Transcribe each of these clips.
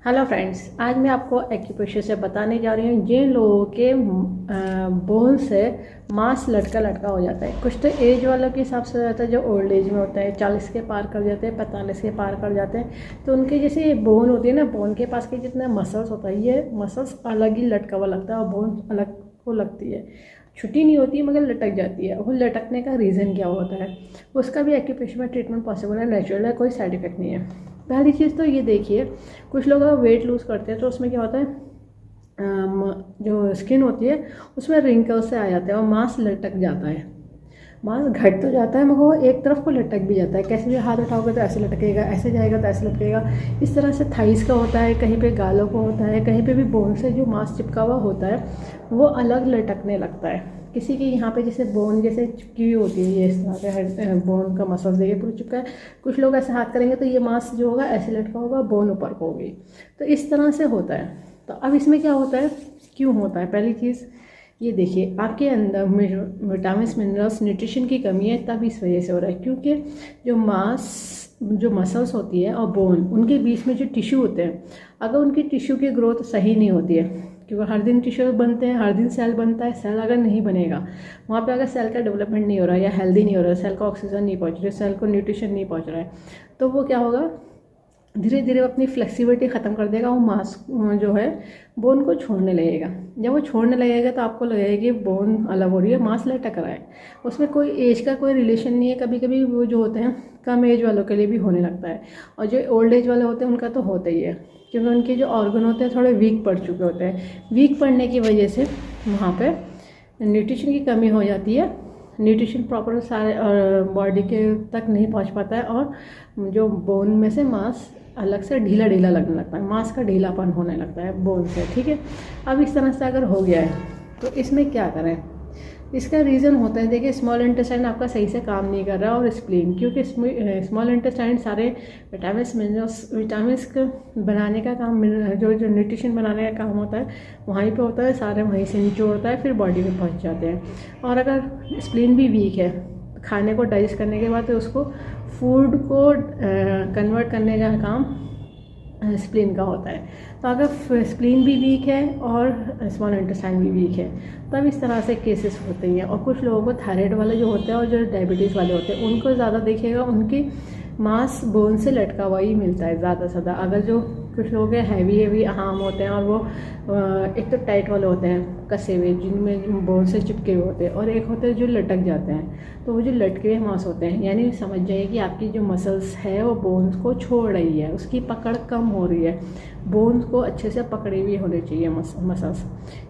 Hello friends, आज मैं आपको एक्यूप्रेशर से बताने जा रही हूँ जिन लोगों के बोन से मांस लटका लटका हो जाता है। कुछ तो एज वालों के हिसाब से हो जाता है, जो ओल्ड एज में होता है, 40 के पार कर जाते हैं, 45 के पार कर जाते हैं। तो उनके जैसे बोन होती है ना, बोन के पास के जितने मसल्स होता है, ये मसल्स अलग ही लटका हुआ लगता है और बोन अलग को लगती है। छुट्टी नहीं होती मगर लटक जाती है। वो लटकने का रीज़न क्या होता है, उसका भी एक्यूप्रेशर में ट्रीटमेंट पॉसिबल है, नेचुरल है, कोई साइड इफेक्ट नहीं है। पहली चीज़ तो ये देखिए, कुछ लोग अगर वेट लूज़ करते हैं तो उसमें क्या होता है, जो स्किन होती है उसमें रिंकल्स से आ जाते हैं और मांस लटक जाता है। मांस घट तो जाता है मगर वो एक तरफ को लटक भी जाता है। कैसे भी हाथ उठाओगे तो ऐसे लटकेगा, ऐसे जाएगा तो ऐसे लटकेगा। इस तरह से थाइस का होता है, कहीं पे गालों को होता है, कहीं पे भी बोन से जो मांस चिपका हुआ होता है वो अलग लटकने लगता है। किसी के यहाँ पे जैसे बोन जैसे चिपकी हुई होती है, ये इस तरह का बोन का मसल देखिए पूरा चिपका है। कुछ लोग ऐसे हाथ करेंगे तो ये मांस जो होगा ऐसे लटका होगा, बोन ऊपर को होगी। तो इस तरह से होता है। तो अब इसमें क्या होता है, क्यों होता है, पहली चीज़ ये देखिए, आपके अंदर विटामिन मिनरल्स न्यूट्रिशन की कमी है, तब इस वजह से हो रहा है। क्योंकि जो मसल्स होती है और बोन, उनके बीच में जो टिश्यू होते हैं, अगर उनकी टिश्यू की ग्रोथ सही नहीं होती है, क्योंकि हर दिन टिश्यू बनते हैं, हर दिन सेल बनता है, सेल अगर नहीं बनेगा वहाँ पे, अगर सेल का डेवलपमेंट नहीं हो रहा है या हेल्दी नहीं हो रहा है, सेल को ऑक्सीजन नहीं पहुँच रही है, सेल को न्यूट्रिशन नहीं पहुँच रहा है, तो वो क्या होगा, धीरे धीरे अपनी फ्लेक्सिबिलिटी ख़त्म कर देगा। वो मांस जो है बोन को छोड़ने लगेगा। जब वो छोड़ने लगेगा तो आपको लगेगा कि बोन अलग हो रही है, मांस लटक रहा है। उसमें कोई एज का कोई रिलेशन नहीं है। कभी कभी वो जो होते हैं कम एज वालों के लिए भी होने लगता है, और जो ओल्ड एज वाले होते हैं उनका तो होता ही है, क्योंकि उनके जो ऑर्गन होते हैं थोड़े वीक पड़ चुके होते हैं। वीक पड़ने की वजह से वहाँ पर न्यूट्रिशन की कमी हो जाती है। न्यूट्रिशन प्रॉपर सारे बॉडी के तक नहीं पहुंच पाता है, और जो बोन में से मांस अलग से ढीला ढीला लगने लगता है, मांस का ढीलापन होने लगता है बोन से। ठीक है, अब इस तरह से अगर हो गया है तो इसमें क्या करें। इसका रीज़न होता है, देखिए, स्मॉल इंटेस्टाइन आपका सही से काम नहीं कर रहा, और स्प्लीन, क्योंकि स्मॉल इंटेस्टाइन सारे विटामिन बनाने का काम, जो न्यूट्रिशन बनाने का काम होता है वहीं पे होता है, सारे वहीं से नीचे होता है, फिर बॉडी में पहुंच जाते हैं। और अगर स्प्लीन भी वीक है, खाने को डाइजेस्ट करने के बाद तो उसको फूड को कन्वर्ट करने का काम स्प्लीन का होता है। तो अगर स्प्लीन भी वीक है और स्मॉल इंटेस्टाइन भी वीक है, तब इस तरह से केसेस होते हैं। और कुछ लोगों को थायराइड वाले जो होते हैं और जो डायबिटीज़ वाले होते हैं, उनको ज़्यादा देखिएगा उनकी मांस बोन से लटका हुआ ही मिलता है ज़्यादा से ज़्यादा। अगर जो कुछ लोग हैवी आर्म होते हैं और वो एक तो टाइट वाले होते हैं, कसे हुए, जिनमें बोन से चिपके हुए होते हैं, और एक होते हैं जो लटक जाते हैं। तो वो जो लटके हुए मांस होते हैं, यानी समझ जाइए कि आपकी जो मसल्स है वो बोन्स को छोड़ रही है, उसकी पकड़ कम हो रही है। बोन्स को अच्छे से पकड़े हुए होने चाहिए मसल्स।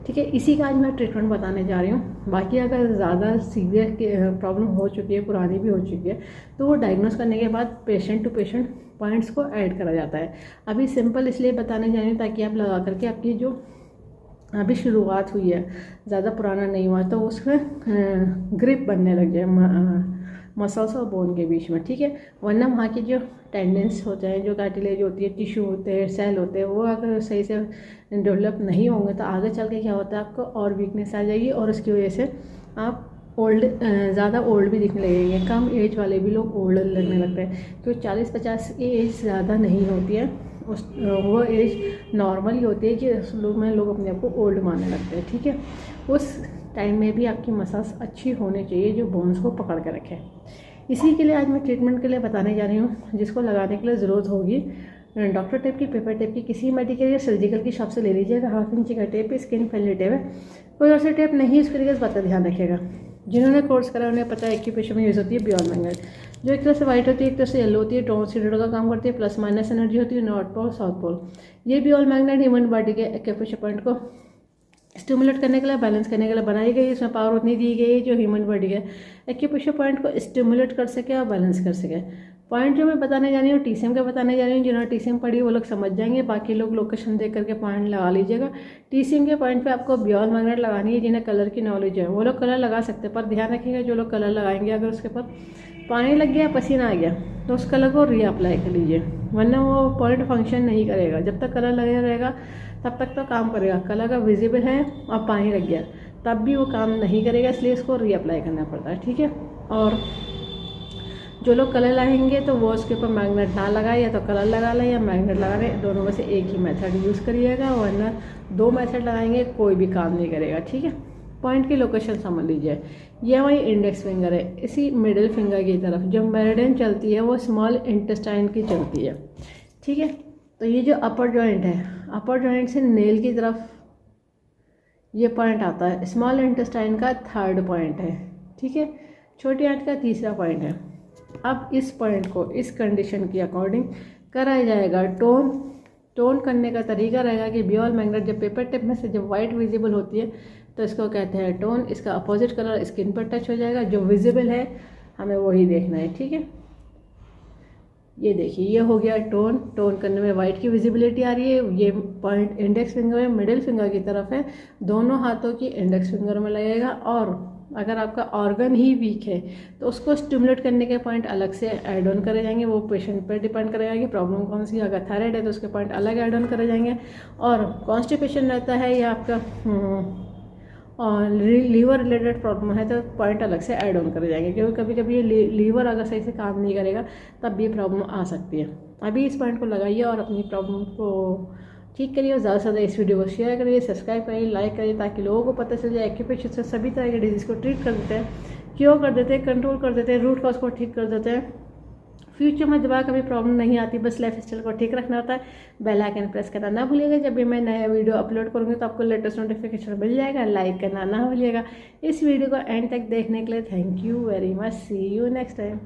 ठीक है, इसी का आज मैं ट्रीटमेंट बताने जा रही हूँ। बाकी अगर ज़्यादा सीवियर प्रॉब्लम हो चुकी है, पुरानी भी हो चुकी है, तो वो डायग्नोस करने के बाद पेशेंट टू पेशेंट पॉइंट्स को ऐड करा जाता है। अभी सिंपल इसलिए बताने जा रही हूँ ताकि आप लगा करके आपकी जो अभी शुरुआत हुई है, ज़्यादा पुराना नहीं हुआ, तो उसमें ग्रिप बनने लग जाए मसल्स और बोन के बीच में। ठीक है, वरना वहाँ की जो टेंडेंस होते हैं, जो कार्टिलेज होती है, टिश्यू होते हैं, सेल होते हैं, वो अगर सही से डेवलप नहीं होंगे तो आगे चल के क्या होता है, आपको और वीकनेस आ जाएगी, और उसकी वजह से आप ज़्यादा ओल्ड भी दिखने लगेंगे। कम एज वाले भी लोग ओल्ड लगने लगते हैं, क्योंकि 40-50 की एज ज़्यादा नहीं होती है, वो एज नॉर्मल ही होती है कि उस लोग में लोग अपने आप को ओल्ड मानने लगते हैं। ठीक है, उस टाइम में भी आपकी मसाज अच्छी होनी चाहिए जो बोन्स को पकड़ के रखे। इसी के लिए आज मैं ट्रीटमेंट के लिए बताने जा रही हूँ, जिसको लगाने के लिए ज़रूरत होगी डॉक्टर टेप की, पेपर टेप की, किसी मेडिकल या सर्जिकल की शॉप से ले लीजिएगा। 1/2 इंच का टेप, स्किन फ्रेंडली टेप है, कोई और से टेप नहीं, इसके लिए बात का ध्यान रखिएगा। जिन्होंने कोर्स करा उन्हें पता है एक्यूप्रेशर में यूज़ होती है बियॉन्ड मैग्नेट, जो एक तरह से वाइट होती है, एक तरह से येलो होती है, टॉर्सिडो का काम करती है, प्लस माइनस एनर्जी होती है, नॉर्थ पोल साउथ पोल। ये बियॉन्ड मैग्नेट ह्यूमन बॉडी के एक्यूप्रेशर पॉइंट को स्टिमुलेट करने के लिए, बैलेंस करने के लिए बनाई गई है। इसमें पावर उतनी दी गई है जो ह्यूमन बॉडी के एक्यूप्रेशर पॉइंट को स्टिमुलेट कर सके और बैलेंस कर सके। पॉइंट जो मैं बताने जा रही हूँ टीसीएम का बताने जा रही हूँ। जिन्होंने टीसीएम पढ़ी वो लोग समझ जाएंगे, बाकी लोग लोकेशन देख करके पॉइंट लगा लीजिएगा। टीसीएम के पॉइंट पे आपको बियॉन्ड मैग्नेट लगानी है। जिन्हें कलर की नॉलेज है वो लोग कलर लगा सकते हैं, पर ध्यान रखिएगा जो लोग कलर लगाएंगे अगर उसके ऊपर पानी लग गया, पसीना आ गया, तो उस कलर को रीअप्लाई कर लीजिए, वरना वो पॉइंट फंक्शन नहीं करेगा। जब तक कलर लगे रहेगा तब तक तो काम करेगा। कलर का विजिबल है और पानी लग गया तब भी वो काम नहीं करेगा, इसलिए इसको रीअप्लाई करना पड़ता है। ठीक है, और जो लोग कलर लगाएंगे तो वो उसके ऊपर मैग्नेट ना लगाए, या तो कलर लगा लें या मैग्नेट लगा लें, दोनों में से एक ही मेथड यूज़ करिएगा, वरना 2 मेथड लगाएंगे कोई भी काम नहीं करेगा। ठीक है, पॉइंट की लोकेशन समझ लीजिए। ये हमारी इंडेक्स फिंगर है, इसी मिडिल फिंगर की तरफ जो मेरिडियन चलती है वो स्मॉल इंटेस्टाइन की चलती है। ठीक है, तो ये जो अपर जॉइंट है, अपर जॉइंट से नेल की तरफ ये पॉइंट आता है, स्मॉल इंटेस्टाइन का 3rd पॉइंट है। ठीक है, छोटी आंत का 3रा पॉइंट है। अब इस पॉइंट को इस कंडीशन के अकॉर्डिंग कराया जाएगा टोन। टोन करने का तरीका रहेगा कि बियोल मैग्नेट जब पेपर टिप में से जब वाइट विजिबल होती है तो इसको कहते हैं टोन। इसका अपोजिट कलर स्किन पर टच हो जाएगा, जो विजिबल है हमें वही देखना है। ठीक है, ये देखिए ये हो गया टोन। टोन करने में वाइट की विजिबिलिटी आ रही है। ये पॉइंट इंडेक्स फिंगर है, मिडिल फिंगर की तरफ है, दोनों हाथों की इंडेक्स फिंगर में लगेगा। और अगर आपका ऑर्गन ही वीक है तो उसको स्टिमुलेट करने के पॉइंट अलग से ऐड ऑन करे जाएंगे। वो पेशेंट पर डिपेंड करेगा कि प्रॉब्लम कौन सी है। अगर थायराइड है तो उसके पॉइंट अलग ऐड ऑन करे जाएंगे, और कॉन्स्टिपेशन रहता है या आपका और लीवर रिलेटेड प्रॉब्लम है तो पॉइंट अलग से ऐड ऑन करे जाएंगे, क्योंकि कभी कभी ये लीवर अगर सही से काम नहीं करेगा तब भी प्रॉब्लम आ सकती है। अभी इस पॉइंट को लगाइए और अपनी प्रॉब्लम को ठीक करिए, और ज़्यादा से ज़्यादा इस वीडियो को शेयर करिए, सब्सक्राइब करिए, लाइक करिए, ताकि लोगों को पता चल जाए एक्यूप्रेशर से सभी तरह के डिजीज़ को ट्रीट कर देते हैं, क्योर कर देते हैं, कंट्रोल कर देते हैं, रूट कॉज को ठीक कर देते हैं। फ्यूचर में दोबारा कभी प्रॉब्लम नहीं आती, बस लाइफ स्टाइल को ठीक रखना होता है। बेल आइकन प्रेस करना ना भूलिएगा, जब भी मैं नया वीडियो अपलोड करूँगी तो आपको लेटेस्ट नोटिफिकेशन मिल जाएगा। लाइक करना ना भूलिएगा। इस वीडियो को एंड तक देखने के लिए thank you very much. See you next time.